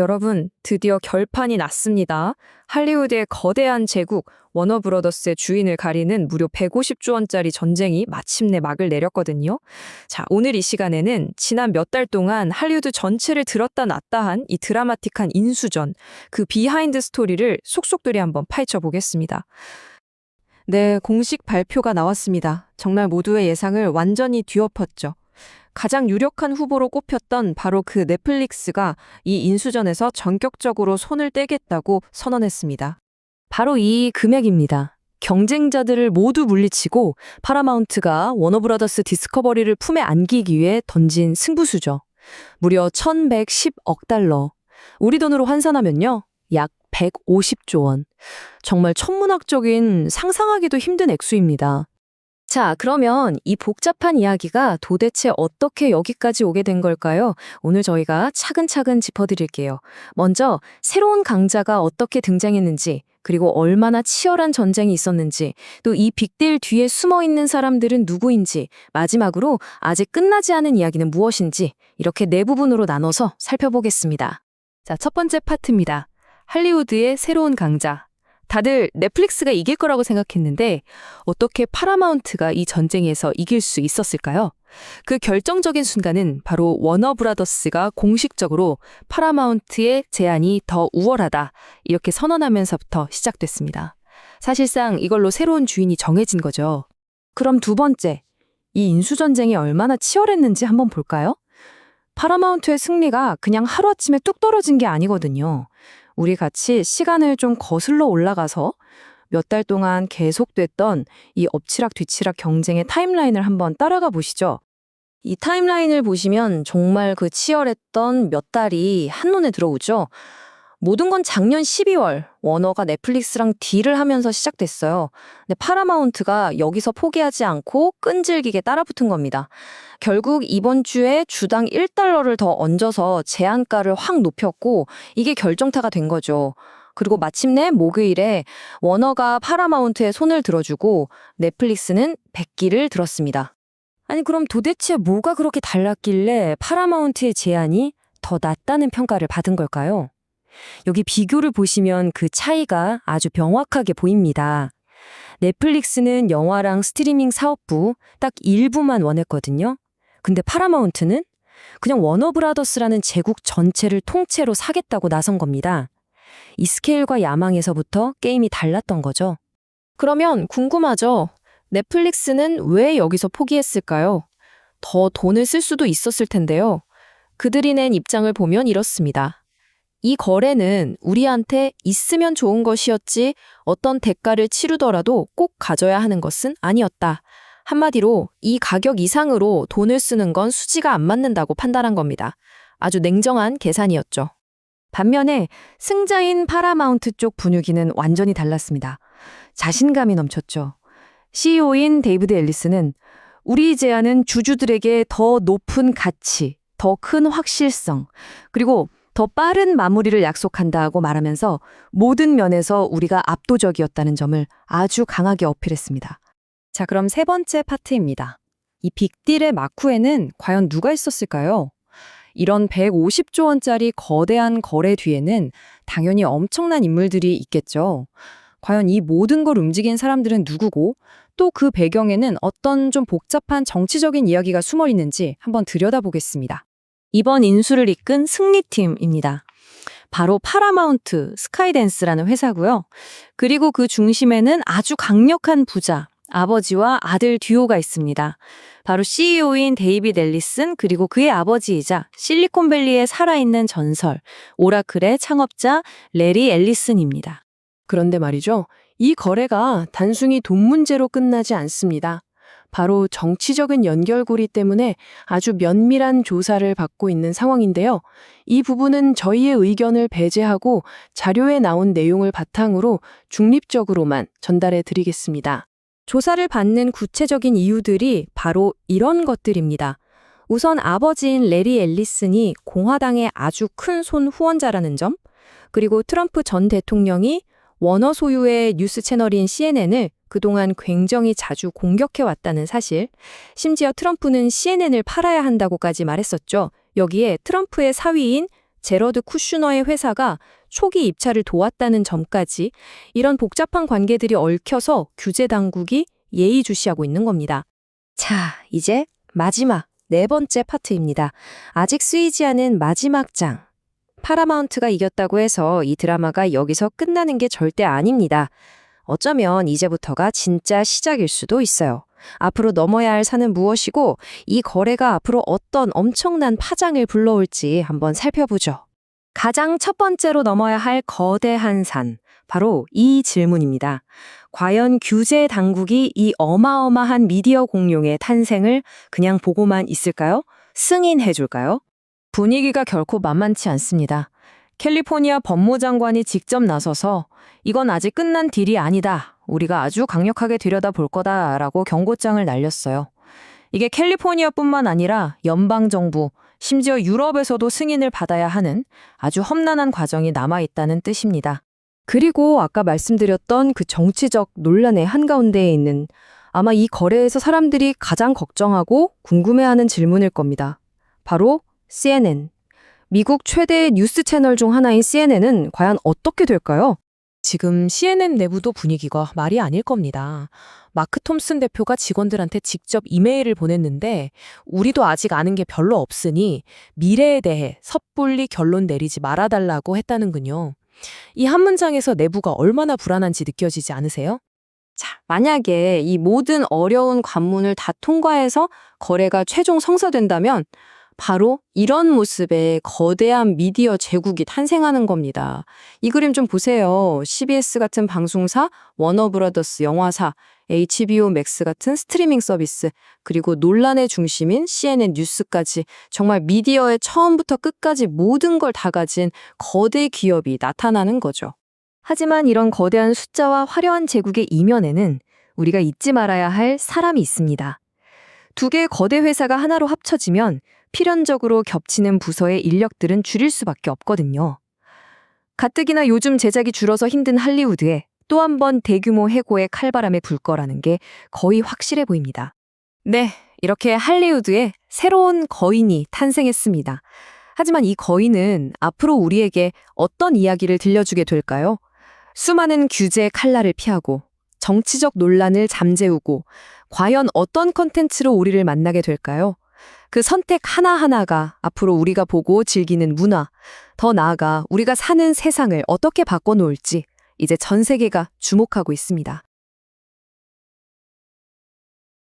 여러분, 드디어 결판이 났습니다. 할리우드의 거대한 제국 워너브러더스의 주인을 가리는 무려 150조 원짜리 전쟁이 마침내 막을 내렸거든요. 자, 오늘 이 시간에는 지난 몇 달 동안 할리우드 전체를 들었다 놨다 한 이 드라마틱한 인수전, 그 비하인드 스토리를 속속들이 한번 파헤쳐 보겠습니다. 네, 공식 발표가 나왔습니다. 정말 모두의 예상을 완전히 뒤엎었죠. 가장 유력한 후보로 꼽혔던 바로 그 넷플릭스가 이 인수전에서 전격적으로 손을 떼겠다고 선언했습니다. 바로 이 금액입니다. 경쟁자들을 모두 물리치고 파라마운트가 워너브라더스 디스커버리를 품에 안기기 위해 던진 승부수죠. 무려 1110억 달러. 우리 돈으로 환산하면요. 약 150조 원. 정말 천문학적인 상상하기도 힘든 액수입니다. 자, 그러면 이 복잡한 이야기가 도대체 어떻게 여기까지 오게 된 걸까요? 오늘 저희가 차근차근 짚어드릴게요. 먼저 새로운 강자가 어떻게 등장했는지, 그리고 얼마나 치열한 전쟁이 있었는지, 또 이 빅딜 뒤에 숨어있는 사람들은 누구인지, 마지막으로 아직 끝나지 않은 이야기는 무엇인지 이렇게 네 부분으로 나눠서 살펴보겠습니다. 자, 첫 번째 파트입니다. 할리우드의 새로운 강자. 다들 넷플릭스가 이길 거라고 생각했는데 어떻게 파라마운트가 이 전쟁에서 이길 수 있었을까요? 그 결정적인 순간은 바로 워너브라더스가 공식적으로 파라마운트의 제안이 더 우월하다 이렇게 선언하면서부터 시작됐습니다. 사실상 이걸로 새로운 주인이 정해진 거죠. 그럼 두 번째, 이 인수전쟁이 얼마나 치열했는지 한번 볼까요? 파라마운트의 승리가 그냥 하루아침에 뚝 떨어진 게 아니거든요. 우리 같이 시간을 좀 거슬러 올라가서 몇 달 동안 계속됐던 이 엎치락 뒤치락 경쟁의 타임라인을 한번 따라가 보시죠. 이 타임라인을 보시면 정말 그 치열했던 몇 달이 한눈에 들어오죠. 모든 건 작년 12월 워너가 넷플릭스랑 딜을 하면서 시작됐어요. 근데 파라마운트가 여기서 포기하지 않고 끈질기게 따라붙은 겁니다. 결국 이번 주에 주당 1달러를 더 얹어서 제한가를 확 높였고 이게 결정타가 된 거죠. 그리고 마침내 목요일에 워너가 파라마운트에 손을 들어주고 넷플릭스는 백기를 들었습니다. 아니 그럼 도대체 뭐가 그렇게 달랐길래 파라마운트의 제안이 더 낫다는 평가를 받은 걸까요? 여기 비교를 보시면 그 차이가 아주 명확하게 보입니다. 넷플릭스는 영화랑 스트리밍 사업부 딱 일부만 원했거든요. 근데 파라마운트는 그냥 워너브라더스라는 제국 전체를 통째로 사겠다고 나선 겁니다. 이 스케일과 야망에서부터 게임이 달랐던 거죠. 그러면 궁금하죠? 넷플릭스는 왜 여기서 포기했을까요? 더 돈을 쓸 수도 있었을 텐데요. 그들이 낸 입장을 보면 이렇습니다. 이 거래는 우리한테 있으면 좋은 것이었지 어떤 대가를 치르더라도 꼭 가져야 하는 것은 아니었다. 한마디로 이 가격 이상으로 돈을 쓰는 건 수지가 안 맞는다고 판단한 겁니다. 아주 냉정한 계산이었죠. 반면에 승자인 파라마운트 쪽 분위기는 완전히 달랐습니다. 자신감이 넘쳤죠. CEO인 데이비드 앨리스는 우리 제안은 주주들에게 더 높은 가치, 더 큰 확실성, 그리고 더 빠른 마무리를 약속한다고 말하면서 모든 면에서 우리가 압도적이었다는 점을 아주 강하게 어필했습니다. 자, 그럼 세 번째 파트입니다. 이 빅딜의 막후에는 과연 누가 있었을까요? 이런 150조 원짜리 거대한 거래 뒤에는 당연히 엄청난 인물들이 있겠죠. 과연 이 모든 걸 움직인 사람들은 누구고 또 그 배경에는 어떤 좀 복잡한 정치적인 이야기가 숨어 있는지 한번 들여다보겠습니다. 이번 인수를 이끈 승리팀입니다. 바로 파라마운트 스카이댄스라는 회사고요. 그리고 그 중심에는 아주 강력한 부자, 아버지와 아들 듀오가 있습니다. 바로 CEO인 데이비드 앨리슨 그리고 그의 아버지이자 실리콘밸리에 살아있는 전설, 오라클의 창업자 레리 앨리슨입니다. 그런데 말이죠. 이 거래가 단순히 돈 문제로 끝나지 않습니다. 바로 정치적인 연결고리 때문에 아주 면밀한 조사를 받고 있는 상황인데요. 이 부분은 저희의 의견을 배제하고 자료에 나온 내용을 바탕으로 중립적으로만 전달해 드리겠습니다. 조사를 받는 구체적인 이유들이 바로 이런 것들입니다. 우선 아버지인 레리 앨리슨이 공화당의 아주 큰 손 후원자라는 점, 그리고 트럼프 전 대통령이 워너 소유의 뉴스 채널인 CNN을 그동안 굉장히 자주 공격해왔다는 사실, 심지어 트럼프는 CNN을 팔아야 한다고까지 말했었죠. 여기에 트럼프의 사위인 제러드 쿠슈너의 회사가 초기 입찰을 도왔다는 점까지 이런 복잡한 관계들이 얽혀서 규제 당국이 예의주시하고 있는 겁니다. 자, 이제 마지막 네 번째 파트입니다. 아직 쓰이지 않은 마지막 장. 파라마운트가 이겼다고 해서 이 드라마가 여기서 끝나는 게 절대 아닙니다. 어쩌면 이제부터가 진짜 시작일 수도 있어요. 앞으로 넘어야 할 산은 무엇이고 이 거래가 앞으로 어떤 엄청난 파장을 불러올지 한번 살펴보죠. 가장 첫 번째로 넘어야 할 거대한 산, 바로 이 질문입니다. 과연 규제 당국이 이 어마어마한 미디어 공룡의 탄생을 그냥 보고만 있을까요? 승인해 줄까요? 분위기가 결코 만만치 않습니다. 캘리포니아 법무장관이 직접 나서서 이건 아직 끝난 딜이 아니다. 우리가 아주 강력하게 들여다볼 거다라고 경고장을 날렸어요. 이게 캘리포니아뿐만 아니라 연방정부, 심지어 유럽에서도 승인을 받아야 하는 아주 험난한 과정이 남아있다는 뜻입니다. 그리고 아까 말씀드렸던 그 정치적 논란의 한가운데에 있는 아마 이 거래에서 사람들이 가장 걱정하고 궁금해하는 질문일 겁니다. 바로 CNN. 미국 최대의 뉴스 채널 중 하나인 CNN은 과연 어떻게 될까요? 지금 CNN 내부도 분위기가 말이 아닐 겁니다. 마크 톰슨 대표가 직원들한테 직접 이메일을 보냈는데 우리도 아직 아는 게 별로 없으니 미래에 대해 섣불리 결론 내리지 말아달라고 했다는군요. 이 한 문장에서 내부가 얼마나 불안한지 느껴지지 않으세요? 자, 만약에 이 모든 어려운 관문을 다 통과해서 거래가 최종 성사된다면 바로 이런 모습의 거대한 미디어 제국이 탄생하는 겁니다. 이 그림 좀 보세요. CBS 같은 방송사, 워너브라더스 영화사, HBO 맥스 같은 스트리밍 서비스, 그리고 논란의 중심인 CNN 뉴스까지 정말 미디어의 처음부터 끝까지 모든 걸 다 가진 거대 기업이 나타나는 거죠. 하지만 이런 거대한 숫자와 화려한 제국의 이면에는 우리가 잊지 말아야 할 사람이 있습니다. 두 개의 거대 회사가 하나로 합쳐지면 필연적으로 겹치는 부서의 인력들은 줄일 수밖에 없거든요. 가뜩이나 요즘 제작이 줄어서 힘든 할리우드에 또 한 번 대규모 해고의 칼바람에 불 거라는 게 거의 확실해 보입니다. 네, 이렇게 할리우드에 새로운 거인이 탄생했습니다. 하지만 이 거인은 앞으로 우리에게 어떤 이야기를 들려주게 될까요? 수많은 규제 칼날을 피하고 정치적 논란을 잠재우고 과연 어떤 컨텐츠로 우리를 만나게 될까요? 그 선택 하나하나가 앞으로 우리가 보고 즐기는 문화, 더 나아가 우리가 사는 세상을 어떻게 바꿔놓을지 이제 전 세계가 주목하고 있습니다.